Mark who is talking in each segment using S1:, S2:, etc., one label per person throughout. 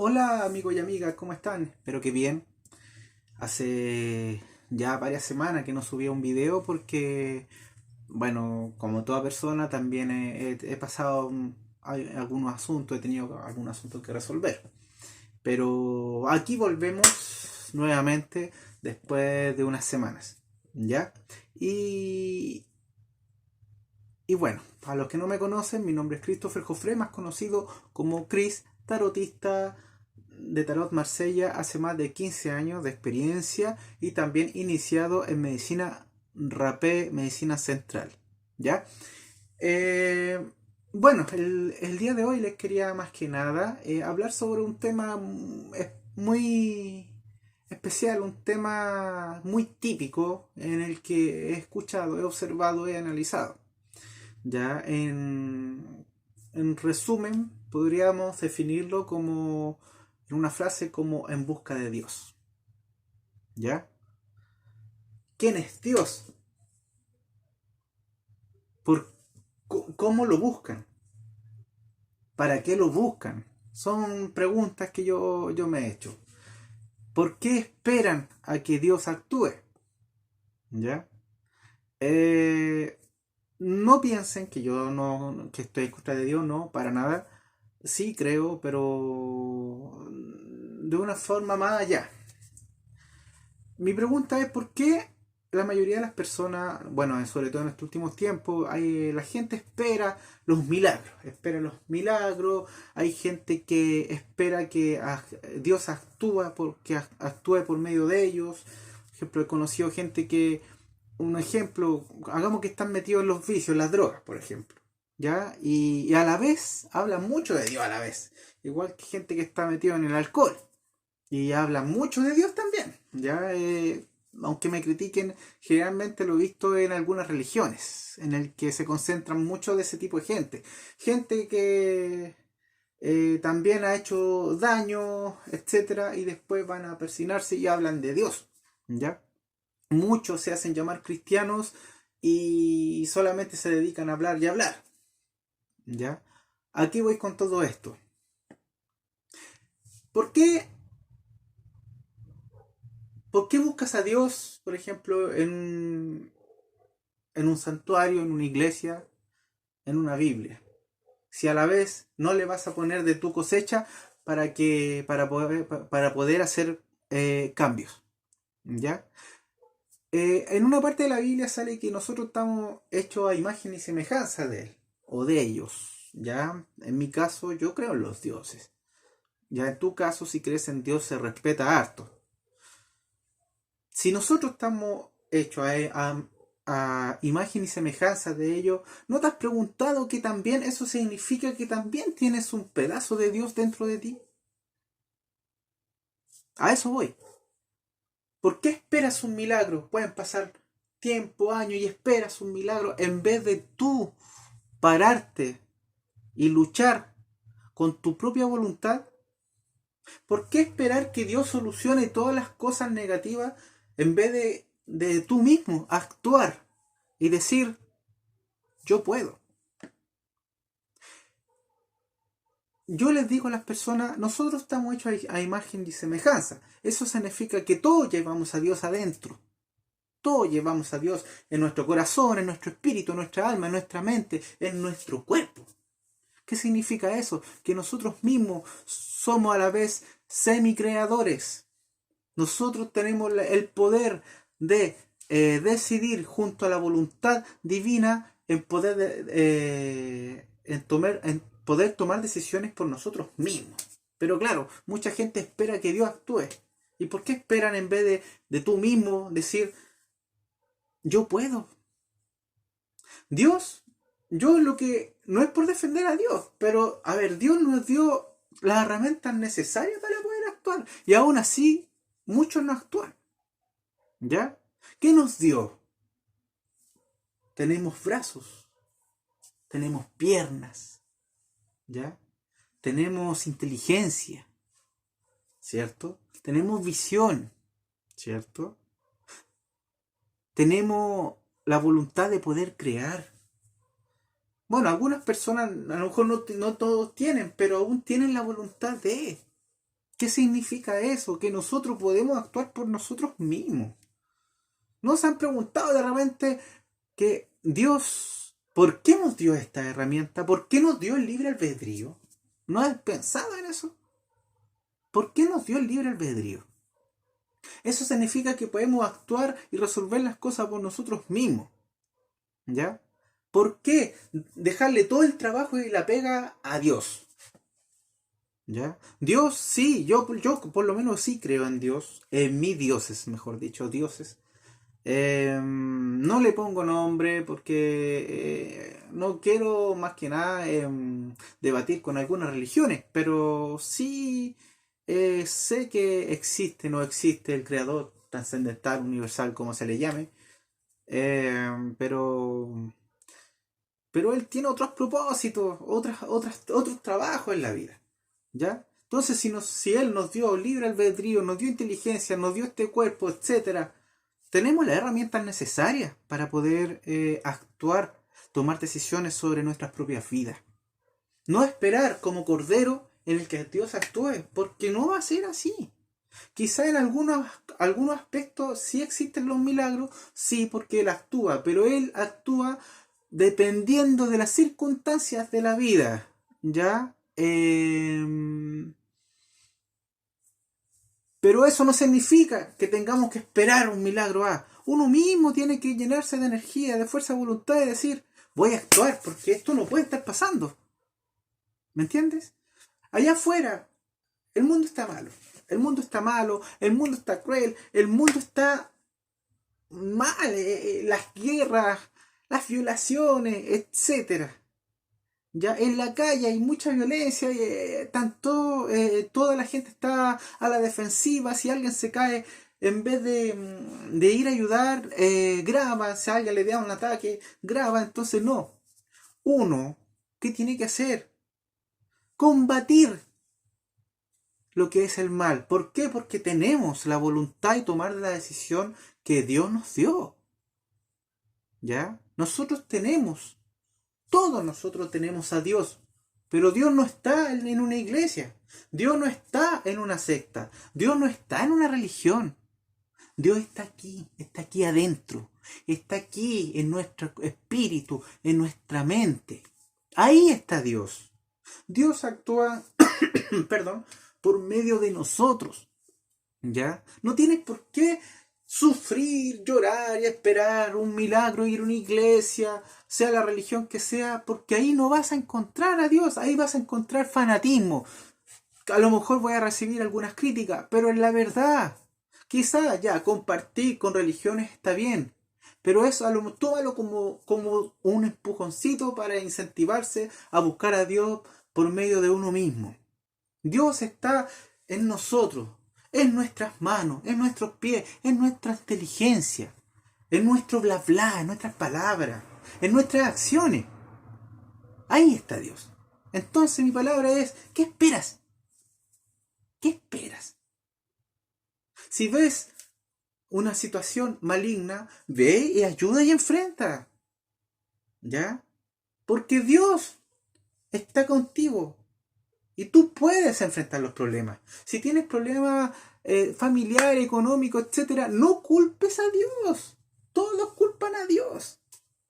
S1: Hola amigos y amigas, ¿cómo están? Espero que bien. Hace ya varias semanas que no subía un video porque, bueno, como toda persona también he pasado algunos asuntos, he tenido algunos asuntos que resolver. Pero aquí volvemos nuevamente después de unas semanas, ¿ya? Y, y bueno, a los que no me conocen, mi nombre es Christopher Jofré, más conocido como Chris, tarotista de Tarot Marsella, hace más de 15 años de experiencia y también iniciado en medicina rapé, medicina central. ¿Ya? Eh, bueno, el día de hoy les quería más que nada hablar sobre un tema muy especial, un tema muy típico en el que he escuchado, he observado, he analizado. Ya en resumen, podríamos definirlo como en una frase como en busca de Dios. ¿Ya? ¿Quién es Dios? ¿Por cómo lo buscan? ¿Para qué lo buscan? Son preguntas que yo me he hecho. ¿Por qué esperan a que Dios actúe? ¿Ya? Eh, no piensen que yo no que estoy en contra de Dios, no, para nada. Sí creo, pero de una forma más allá. Mi pregunta es por qué la mayoría de las personas, bueno, sobre todo en estos últimos tiempos, la gente espera los milagros, hay gente que espera que Dios actúe por medio de ellos. Por ejemplo, he conocido gente que, un ejemplo, hagamos que están metidos en los vicios, en las drogas, por ejemplo, ¿ya? Y a la vez hablan mucho de Dios a la vez, igual que gente que está metido en el alcohol. Y habla mucho de Dios también, ¿ya? Aunque me critiquen, generalmente lo he visto en algunas religiones, en el que se concentran mucho de ese tipo de gente. Gente que también ha hecho daño, etcétera, y después van a persinarse y hablan de Dios, ¿ya? Muchos se hacen llamar cristianos y solamente se dedican a hablar y hablar, ¿ya? Aquí voy con todo esto. ¿Por qué ¿Por qué buscas a Dios, por ejemplo, en un santuario, en una iglesia, en una Biblia? Si a la vez no le vas a poner de tu cosecha para poder hacer cambios, ¿ya? En una parte de la Biblia sale que nosotros estamos hechos a imagen y semejanza de Él o de ellos, ¿ya? En mi caso, yo creo en los dioses. Ya en tu caso, si crees en Dios, se respeta harto. Si nosotros estamos hechos a imagen y semejanza de ellos, ¿no te has preguntado que también eso significa que también tienes un pedazo de Dios dentro de ti? A eso voy. ¿Por qué esperas un milagro? Pueden pasar tiempo, años y esperas un milagro en vez de tú pararte y luchar con tu propia voluntad. ¿Por qué esperar que Dios solucione todas las cosas negativas en vez de tú mismo actuar y decir, yo puedo? Yo les digo a las personas, nosotros estamos hechos a imagen y semejanza. Eso significa que todos llevamos a Dios adentro. Todos llevamos a Dios en nuestro corazón, en nuestro espíritu, en nuestra alma, en nuestra mente, en nuestro cuerpo. ¿Qué significa eso? Que nosotros mismos somos a la vez semicreadores. Nosotros tenemos el poder de decidir junto a la voluntad divina en poder tomar decisiones por nosotros mismos. Pero claro, mucha gente espera que Dios actúe. ¿Y por qué esperan en vez de tú mismo decir, yo puedo? Dios, yo lo que no es por defender a Dios, pero a ver, Dios nos dio las herramientas necesarias para poder actuar. Y aún así, muchos no actúan. ¿Ya? ¿Qué nos dio? Tenemos brazos, tenemos piernas, ¿ya? Tenemos inteligencia, ¿cierto? Tenemos visión, ¿cierto? Tenemos la voluntad de poder crear. Bueno, algunas personas a lo mejor no todos tienen, pero aún tienen la voluntad de. ¿Qué significa eso? Que nosotros podemos actuar por nosotros mismos. ¿No se han preguntado de repente que Dios, ¿por qué nos dio esta herramienta? ¿Por qué nos dio el libre albedrío? ¿No has pensado en eso? ¿Por qué nos dio el libre albedrío? Eso significa que podemos actuar y resolver las cosas por nosotros mismos. ¿Ya? ¿Por qué dejarle todo el trabajo y la pega a Dios? ¿Ya? Dios sí, yo por lo menos sí creo en Dios, en mis dioses, mejor dicho, dioses. No le pongo nombre porque no quiero más que nada debatir con algunas religiones, pero sí sé que existe, no existe el creador trascendental, universal, como se le llame, pero él tiene otros propósitos, otros trabajos en la vida, ¿ya? Entonces, si él nos dio libre albedrío, nos dio inteligencia, nos dio este cuerpo, etcétera, tenemos las herramientas necesarias para poder actuar, tomar decisiones sobre nuestras propias vidas. No esperar como cordero en el que Dios actúe, porque no va a ser así. Quizá en algunos aspectos sí existen los milagros, sí, porque Él actúa, pero Él actúa dependiendo de las circunstancias de la vida, ¿ya? Pero eso no significa que tengamos que esperar un milagro. Uno mismo tiene que llenarse de energía, de fuerza de voluntad y decir, voy a actuar porque esto no puede estar pasando. ¿Me entiendes? Allá afuera, el mundo está malo. El mundo está malo, el mundo está cruel, el mundo está mal. Las guerras, las violaciones, etcétera. Ya en la calle hay mucha violencia, toda la gente está a la defensiva. Si alguien se cae, en vez de ir a ayudar, graba. Si a alguien le da un ataque, graba. Entonces no. Uno, ¿qué tiene que hacer? Combatir lo que es el mal. ¿Por qué? Porque tenemos la voluntad y tomar la decisión que Dios nos dio. ¿Ya? Todos nosotros tenemos a Dios, pero Dios no está en una iglesia, Dios no está en una secta, Dios no está en una religión. Dios está aquí adentro, está aquí en nuestro espíritu, en nuestra mente. Ahí está Dios. Dios actúa, perdón, por medio de nosotros. ¿Ya? No tienes por qué sufrir, llorar y esperar un milagro, ir a una iglesia, sea la religión que sea, porque ahí no vas a encontrar a Dios, ahí vas a encontrar fanatismo. A lo mejor voy a recibir algunas críticas, pero en la verdad, quizá ya compartir con religiones está bien, pero eso tómalo como un empujoncito para incentivarse a buscar a Dios por medio de uno mismo. Dios está en nosotros, en nuestras manos, en nuestros pies, en nuestra inteligencia, en nuestro bla bla, en nuestras palabras, en nuestras acciones. Ahí está Dios. Entonces mi palabra es, ¿qué esperas? ¿Qué esperas? Si ves una situación maligna, ve y ayuda y enfrenta. ¿Ya? Porque Dios está contigo. Y tú puedes enfrentar los problemas. Si tienes problemas familiares, económicos, etcétera, no culpes a Dios. Todos culpan a Dios.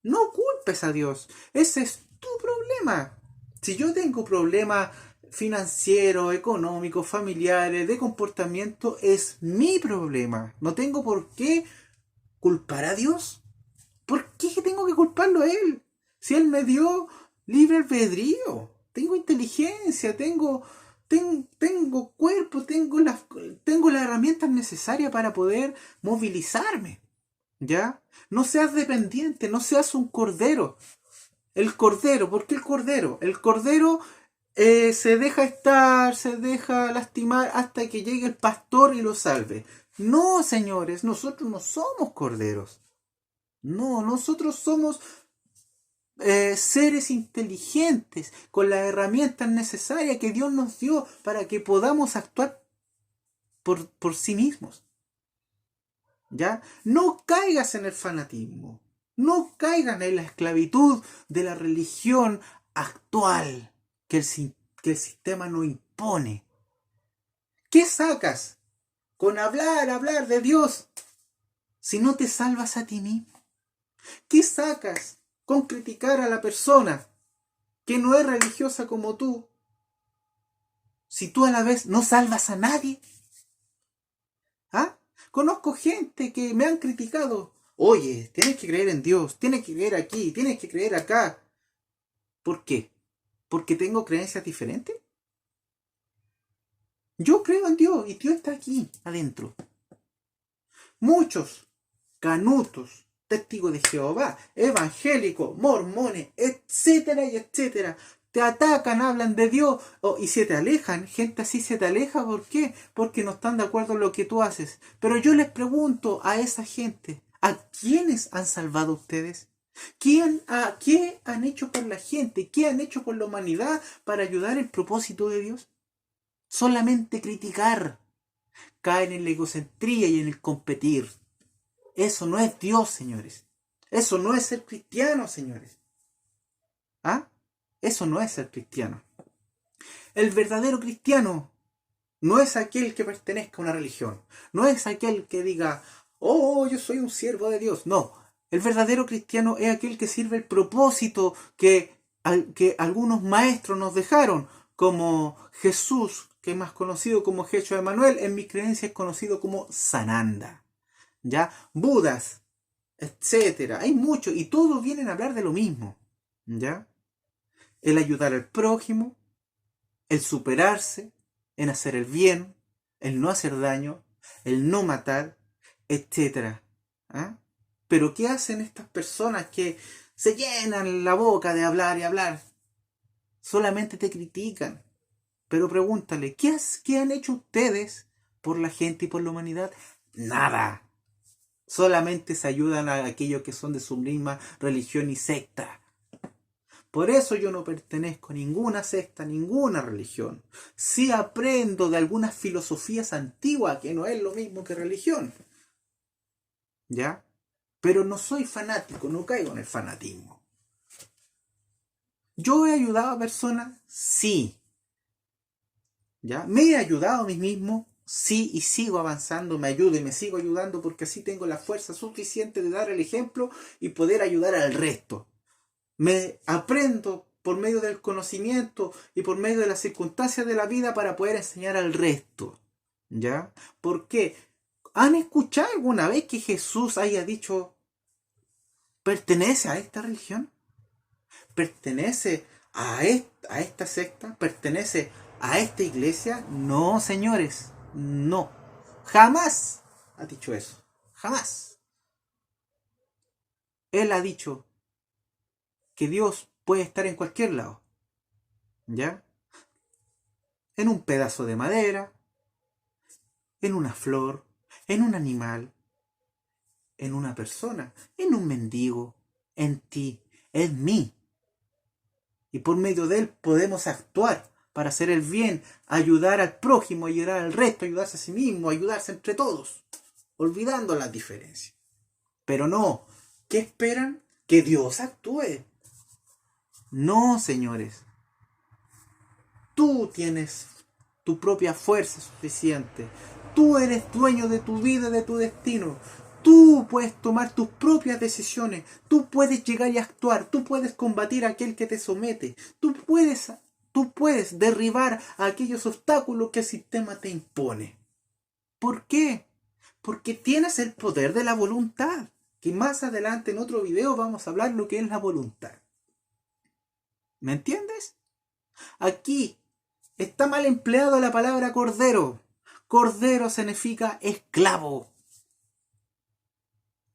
S1: No culpes a Dios. Ese es tu problema. Si yo tengo problemas financieros, económicos, familiares, de comportamiento, es mi problema. No tengo por qué culpar a Dios. ¿Por qué tengo que culparlo a Él? Si Él me dio libre albedrío, tengo inteligencia, tengo cuerpo, tengo las herramientas necesarias para poder movilizarme. ¿Ya? No seas dependiente, no seas un cordero. El cordero, ¿por qué el cordero? El cordero se deja estar, se deja lastimar hasta que llegue el pastor y lo salve. No, señores, nosotros no somos corderos. No, nosotros somos seres inteligentes con las herramientas necesarias que Dios nos dio para que podamos actuar por sí mismos. ¿Ya? No caigas en el fanatismo. No caigas en la esclavitud de la religión actual que el sistema nos impone. ¿Qué sacas con hablar de Dios si no te salvas a ti mismo? ¿Qué sacas con criticar a la persona que no es religiosa como tú si tú a la vez no salvas a nadie? ¿Ah? Conozco gente que me han criticado. Oye, tienes que creer en Dios, tienes que creer aquí, tienes que creer acá. ¿Por qué? ¿Porque tengo creencias diferentes? Yo creo en Dios y Dios está aquí, adentro. Muchos canutos, testigos de Jehová, evangélicos, mormones, etcétera y etcétera, te atacan, hablan de Dios y se te alejan. Gente así se te aleja, ¿por qué? Porque no están de acuerdo en lo que tú haces. Pero yo les pregunto a esa gente, ¿a quiénes han salvado ustedes? ¿Qué han hecho por la gente? ¿Qué han hecho por la humanidad para ayudar el propósito de Dios? Solamente criticar. Caen en la egocentría y en el competir. Eso no es Dios, señores. Eso no es ser cristiano, señores. ¿Ah? Eso no es ser cristiano. El verdadero cristiano no es aquel que pertenezca a una religión. No es aquel que diga, oh, yo soy un siervo de Dios. No. El verdadero cristiano es aquel que sirve el propósito que algunos maestros nos dejaron, como Jesús, que es más conocido como Jesús de Manuel, en mi creencia es conocido como Sananda. ¿Ya? Budas, etcétera. Hay muchos y todos vienen a hablar de lo mismo. ¿Ya? El ayudar al prójimo, el superarse, en hacer el bien, el no hacer daño, el no matar, etcétera. ¿Ah? Pero ¿qué hacen estas personas que se llenan la boca de hablar y hablar? Solamente te critican. Pero pregúntale, ¿qué han hecho ustedes por la gente y por la humanidad? Nada. Solamente se ayudan a aquellos que son de su misma religión y secta. Por eso yo no pertenezco a ninguna secta, ninguna religión. Sí aprendo de algunas filosofías antiguas, que no es lo mismo que religión. ¿Ya? Pero no soy fanático, no caigo en el fanatismo. ¿Yo he ayudado a personas? Sí. ¿Ya? ¿Me he ayudado a mí mismo? Sí, y sigo avanzando, me ayudo y me sigo ayudando porque así tengo la fuerza suficiente de dar el ejemplo y poder ayudar al resto. Me aprendo por medio del conocimiento y por medio de las circunstancias de la vida para poder enseñar al resto. ¿Ya? ¿Por qué? ¿Han escuchado alguna vez que Jesús haya dicho, pertenece a esta religión? ¿Pertenece a esta secta? ¿Pertenece a esta iglesia? No, señores, no. Jamás ha dicho eso. Jamás. Él ha dicho que Dios puede estar en cualquier lado. ¿Ya? En un pedazo de madera, en una flor, en un animal, en una persona, en un mendigo, en ti, en mí. Y por medio de él podemos actuar para hacer el bien, ayudar al prójimo, ayudar al resto, ayudarse a sí mismo, ayudarse entre todos, olvidando las diferencias. Pero no, ¿qué esperan? Que Dios actúe. No, señores. Tú tienes tu propia fuerza suficiente. Tú eres dueño de tu vida y de tu destino. Tú puedes tomar tus propias decisiones. Tú puedes llegar y actuar. Tú puedes combatir a aquel que te somete. Tú puedes derribar a aquellos obstáculos que el sistema te impone. ¿Por qué? Porque tienes el poder de la voluntad. Que más adelante en otro video vamos a hablar lo que es la voluntad. ¿Me entiendes? Aquí está mal empleado la palabra cordero. Cordero significa esclavo.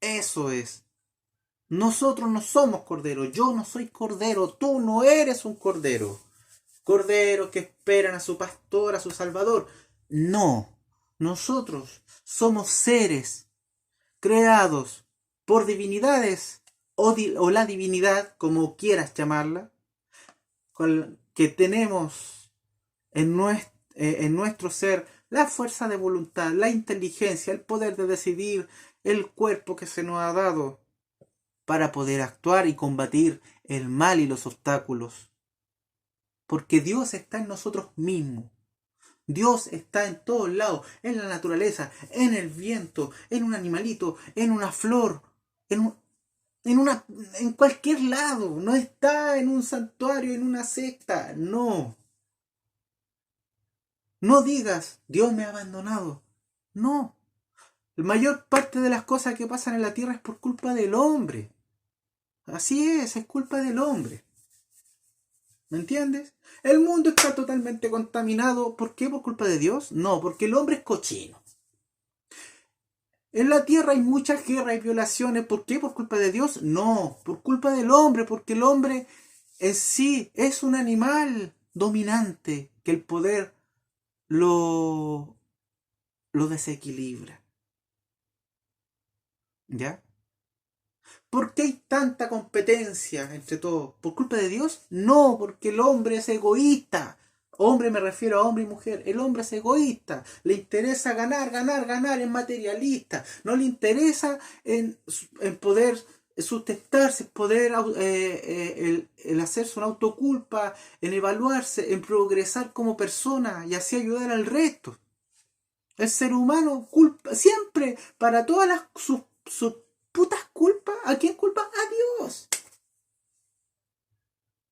S1: Eso es. Nosotros no somos corderos. Yo no soy cordero. Tú no eres un cordero. Corderos que esperan a su pastor, a su salvador. No. Nosotros somos seres creados por divinidades o la divinidad, como quieras llamarla, que tenemos en nuestro ser la fuerza de voluntad, la inteligencia, el poder de decidir, el cuerpo que se nos ha dado para poder actuar y combatir el mal y los obstáculos. Porque Dios está en nosotros mismos. Dios está en todos lados, en la naturaleza, en el viento, en un animalito, en una flor, en, un- en cualquier lado. No está en un santuario, en una secta. No. No digas, Dios me ha abandonado. No. La mayor parte de las cosas que pasan en la tierra es por culpa del hombre. Así es culpa del hombre. ¿Me entiendes? El mundo está totalmente contaminado. ¿Por qué? ¿Por culpa de Dios? No, porque el hombre es cochino. En la tierra hay muchas guerras y violaciones. ¿Por qué? ¿Por culpa de Dios? No, por culpa del hombre, porque el hombre en sí es un animal dominante que el poder lo, lo desequilibra. ¿Ya? ¿Por qué hay tanta competencia entre todos? ¿Por culpa de Dios? No, porque el hombre es egoísta. Hombre me refiero a hombre y mujer. El hombre es egoísta. Le interesa ganar, ganar, ganar. Es materialista. No le interesa en poder sustentarse, poder el hacerse una autoculpa, en evaluarse, en progresar como persona y así ayudar al resto. El ser humano culpa siempre para todas sus putas culpas. ¿A quién culpa? A Dios.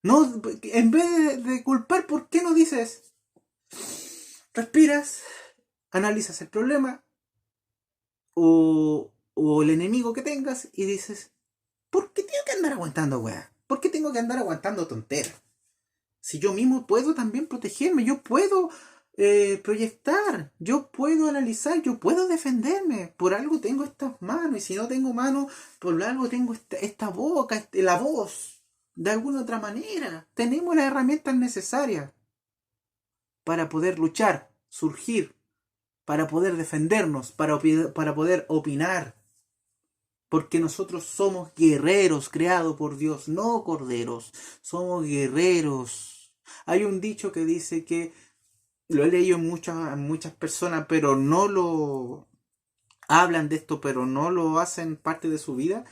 S1: No, en vez de culpar, ¿por qué no dices? Respiras, analizas el problema o el enemigo que tengas y dices, ¿por qué tengo que andar aguantando, weá? ¿Por qué tengo que andar aguantando tonteras? Si yo mismo puedo también protegerme, yo puedo proyectar, yo puedo analizar, yo puedo defenderme. Por algo tengo estas manos y si no tengo manos, por algo tengo esta boca, la voz. De alguna otra manera, tenemos las herramientas necesarias para poder luchar, surgir, para poder defendernos, para poder opinar. Porque nosotros somos guerreros creados por Dios, no corderos. Somos guerreros. Hay un dicho que dice que lo he leído en muchas personas, pero no lo hablan de esto, pero no lo hacen parte de su vida.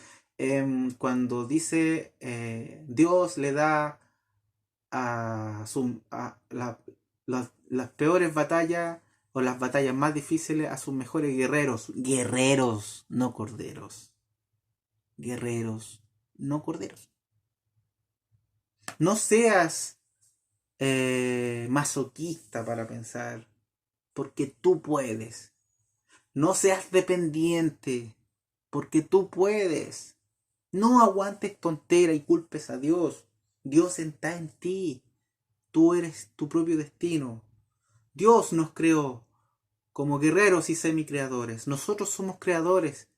S1: Cuando dice Dios le da las peores batallas o las batallas más difíciles a sus mejores guerreros. Guerreros, no corderos. Guerreros, no corderos. No seas masoquista para pensar, porque tú puedes. No seas dependiente, porque tú puedes. No aguantes tontera y culpes a Dios. Dios está en ti. Tú eres tu propio destino. Dios nos creó como guerreros y semicreadores. Nosotros somos creadores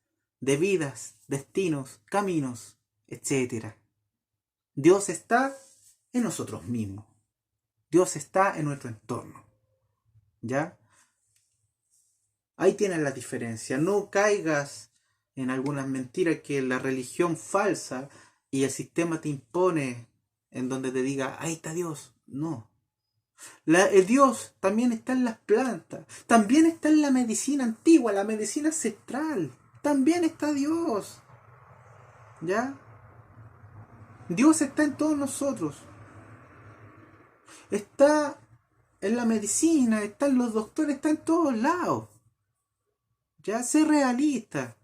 S1: de vidas, destinos, caminos, etc. Dios está en nosotros mismos. Dios está en nuestro entorno. ¿Ya? Ahí tienes la diferencia. No caigas en algunas mentiras que la religión falsa y el sistema te impone en donde te diga, ahí está Dios. No. El Dios también está en las plantas. También está en la medicina antigua, la medicina ancestral. También está Dios. ¿Ya? Dios está en todos nosotros. Está en la medicina, está en los doctores, está en todos lados. Ya, sé realista.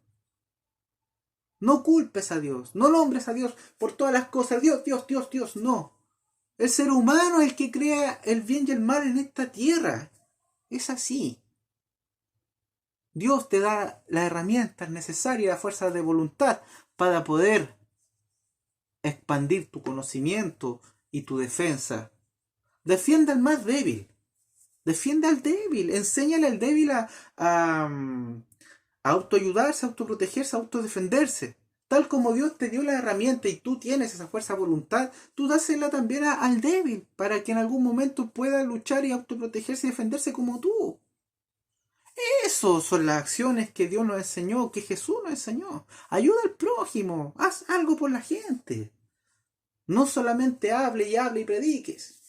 S1: No culpes a Dios, no nombres a Dios por todas las cosas. Dios, Dios, Dios, Dios, no. El ser humano es el que crea el bien y el mal en esta tierra. Es así. Dios te da las herramientas necesarias, la fuerza de voluntad para poder expandir tu conocimiento y tu defensa. Defiende al más débil. Defiende al débil. Enséñale al débil a autoayudarse, a autoprotegerse, a autodefenderse. Tal como Dios te dio la herramienta y tú tienes esa fuerza de voluntad, tú dásela también al débil para que en algún momento pueda luchar y autoprotegerse y defenderse como tú. Esas son las acciones que Dios nos enseñó, que Jesús nos enseñó. Ayuda al prójimo, haz algo por la gente. No solamente hable y prediques.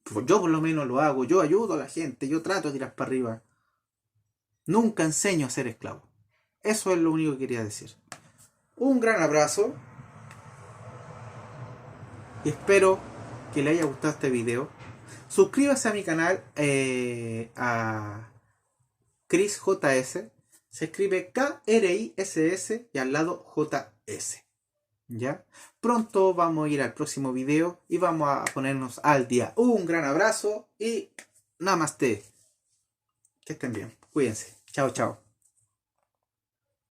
S1: Pues yo por lo menos lo hago, yo ayudo a la gente, yo trato de tirar para arriba. Nunca enseño a ser esclavo. Eso es lo único que quería decir. Un gran abrazo y espero que le haya gustado este video. Suscríbase a mi canal, a Chris JS. Se escribe KRISS y al lado JS. ¿Ya? Pronto vamos a ir al próximo video y vamos a ponernos al día. Un gran abrazo y namaste. Que estén bien. Cuídense. Chao, chao.